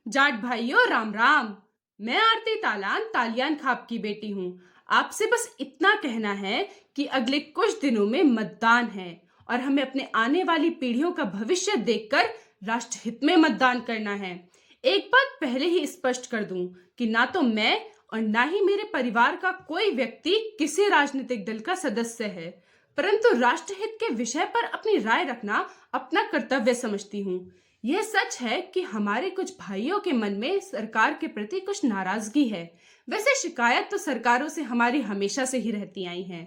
जाट भाइयों राम राम। मैं आरती तालान तालियान खाप की बेटी हूँ। आपसे बस इतना कहना है कि अगले कुछ दिनों में मतदान है और हमें अपने आने वाली पीढ़ियों का भविष्य देखकर राष्ट्रहित में मतदान करना है। एक बात पहले ही स्पष्ट कर दूं कि ना तो मैं और ना ही मेरे परिवार का कोई व्यक्ति किसी राजनीतिक दल का सदस्य है, परंतु राष्ट्रहित के विषय पर अपनी राय रखना अपना कर्तव्य समझती हूँ। यह सच है कि हमारे कुछ भाइयों के मन में सरकार के प्रति कुछ नाराजगी है। वैसे शिकायत तो सरकारों से हमारी हमेशा से ही रहती आई है।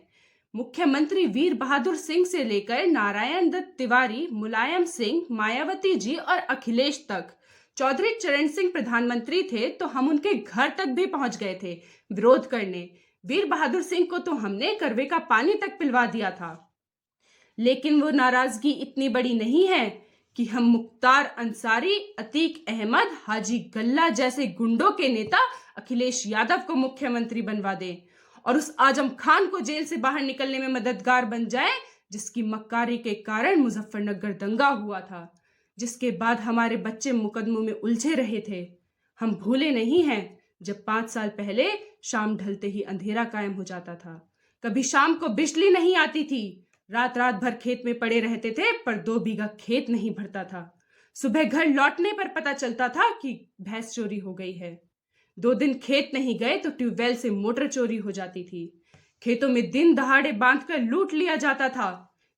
मुख्यमंत्री वीर बहादुर सिंह से लेकर नारायण दत्त तिवारी, मुलायम सिंह, मायावती जी और अखिलेश तक। चौधरी चरण सिंह प्रधानमंत्री थे तो हम उनके घर तक भी पहुंच गए थे विरोध करने। वीर बहादुर सिंह को तो हमने करवे का पानी तक पिलवा दिया था। लेकिन वो नाराजगी इतनी बड़ी नहीं है कि हम मुख्तार अंसारी, अतीक अहमद, हाजी गल्ला जैसे गुंडों के नेता अखिलेश यादव को मुख्यमंत्री बनवा दें और उस आजम खान को जेल से बाहर निकलने में मददगार बन जाए, जिसकी मक्कारी के कारण मुजफ्फरनगर दंगा हुआ था, जिसके बाद हमारे बच्चे मुकदमों में उलझे रहे थे। हम भूले नहीं हैं जब 5 साल पहले शाम ढलते ही अंधेरा कायम हो जाता था। कभी शाम को बिजली नहीं आती थी, रात रात भर खेत में पड़े रहते थे पर 2 बीघा खेत नहीं भरता था। सुबह घर लौटने पर पता चलता था कि भैंस चोरी हो गई है। 2 दिन खेत नहीं गए तो ट्यूबवेल से मोटर चोरी हो जाती थी। खेतों में दिन दहाड़े बांधकर लूट लिया जाता था।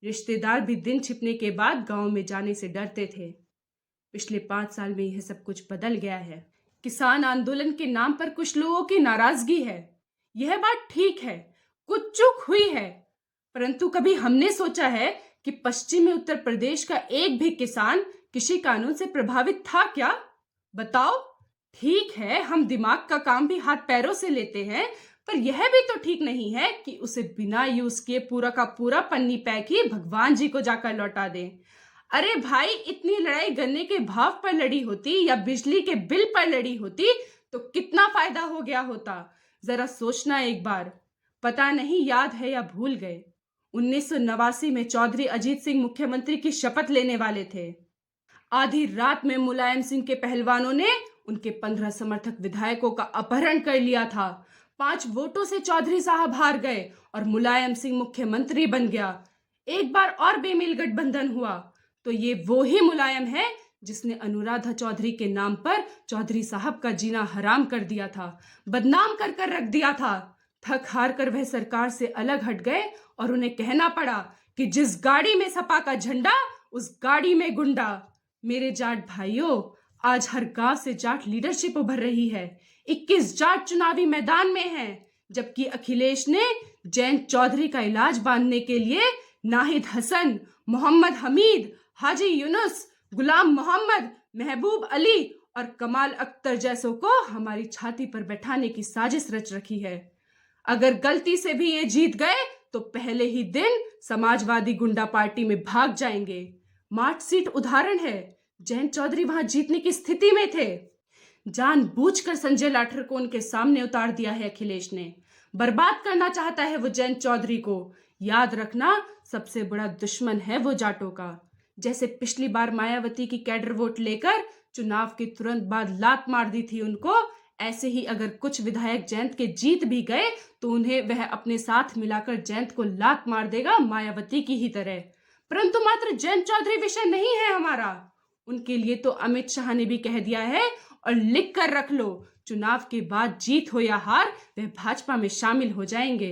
रिश्तेदार भी दिन छिपने के बाद गांव में जाने से डरते थे। पिछले 5 साल में यह सब कुछ बदल गया है। किसान आंदोलन के नाम पर कुछ लोगों की नाराजगी है, यह बात ठीक है, कुछ चूक हुई है, परंतु कभी हमने सोचा है कि पश्चिमी उत्तर प्रदेश का एक भी किसान कृषि कानून से प्रभावित था क्या? बताओ। ठीक है, हम दिमाग का काम भी हाथ पैरों से लेते हैं, पर यह भी तो ठीक नहीं है कि उसे बिना यूज किए पूरा का पूरा पन्नी पैक ही भगवान जी को जाकर लौटा दें। अरे भाई, इतनी लड़ाई गन्ने के भाव पर लड़ी होती या बिजली के बिल पर लड़ी होती तो कितना फायदा हो गया होता। जरा सोचना एक बार। पता नहीं याद है या भूल गए, 1989 में चौधरी अजीत सिंह मुख्यमंत्री की शपथ लेने वाले थे। आधी रात में मुलायम सिंह के पहलवानों ने उनके 15 समर्थक विधायकों का अपहरण कर लिया था। 5 वोटों से चौधरी साहब हार गए और मुलायम सिंह मुख्यमंत्री बन गया। एक बार और बेमेल गठबंधन हुआ तो ये वो ही मुलायम है जिसने अनुराधा चौधरी के नाम पर चौधरी साहब का जीना हराम कर दिया था, बदनाम कर कर रख दिया था। थक हार कर वह सरकार से अलग हट गए और उन्हें कहना पड़ा कि जिस गाड़ी में सपा का झंडा उस गाड़ी में गुंडा। मेरे जाट भाइयों, आज हर गांव से जाट लीडरशिप उभर रही है। 21 जाट चुनावी मैदान में हैं, जबकि अखिलेश ने जयंत चौधरी का इलाज बांधने के लिए नाहिद हसन, मोहम्मद हमीद, हाजी यूनुस, गुलाम मोहम्मद, महबूब अली और कमाल अख्तर जैसों को हमारी छाती पर बैठाने की साजिश रच रखी है। अगर गलती से भी ये जीत गए तो पहले ही दिन समाजवादी गुंडा पार्टी में भाग जाएंगे। मार्च सीट उदाहरण है, जयंत चौधरी वहां जीतने की स्थिति में थे। जानबूझकर संजय लाठर को उनके सामने उतार दिया है अखिलेश ने। बर्बाद करना चाहता है वो जयंत चौधरी को। याद रखना, सबसे बड़ा दुश्मन है वो जाटों का। जैसे पिछली बार मायावती की कैडर वोट लेकर चुनाव के तुरंत बाद लात मार दी थी उनको, ऐसे ही अगर कुछ विधायक जयंत के जीत भी गए तो उन्हें वह अपने साथ मिलाकर जयंत को लात मार देगा, मायावती की ही तरह। परंतु मात्र जयंत चौधरी विषय नहीं है हमारा। उनके लिए तो अमित शाह ने भी कह दिया है और लिख कर रख लो, चुनाव के बाद जीत हो या हार वह भाजपा में शामिल हो जाएंगे।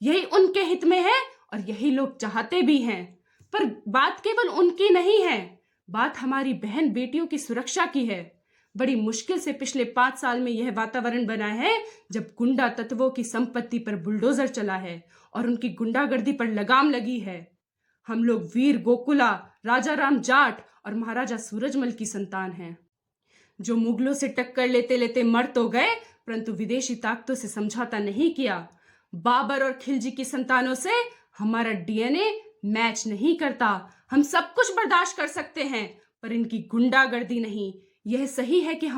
यही उनके हित में है और यही लोग चाहते भी हैं। पर बात केवल उनकी नहीं है, बात हमारी बहन बेटियों की सुरक्षा की है। बड़ी मुश्किल से पिछले 5 साल में यह वातावरण बना है जब गुंडा तत्वों की संपत्ति पर बुलडोजर चला है और उनकी गुंडागर्दी पर लगाम लगी है। हम लोग वीर गोकुला, राजा राम जाट और महाराजा सूरजमल की संतान हैं, जो मुगलों से टक्कर लेते लेते मर तो गए परंतु विदेशी ताकतों से समझौता नहीं किया। बाबर और खिलजी की संतानों से हमारा डीएनए मैच नहीं करता। हम सब कुछ बर्दाश्त कर सकते हैं पर इनकी गुंडागर्दी नहीं। यह सही है कि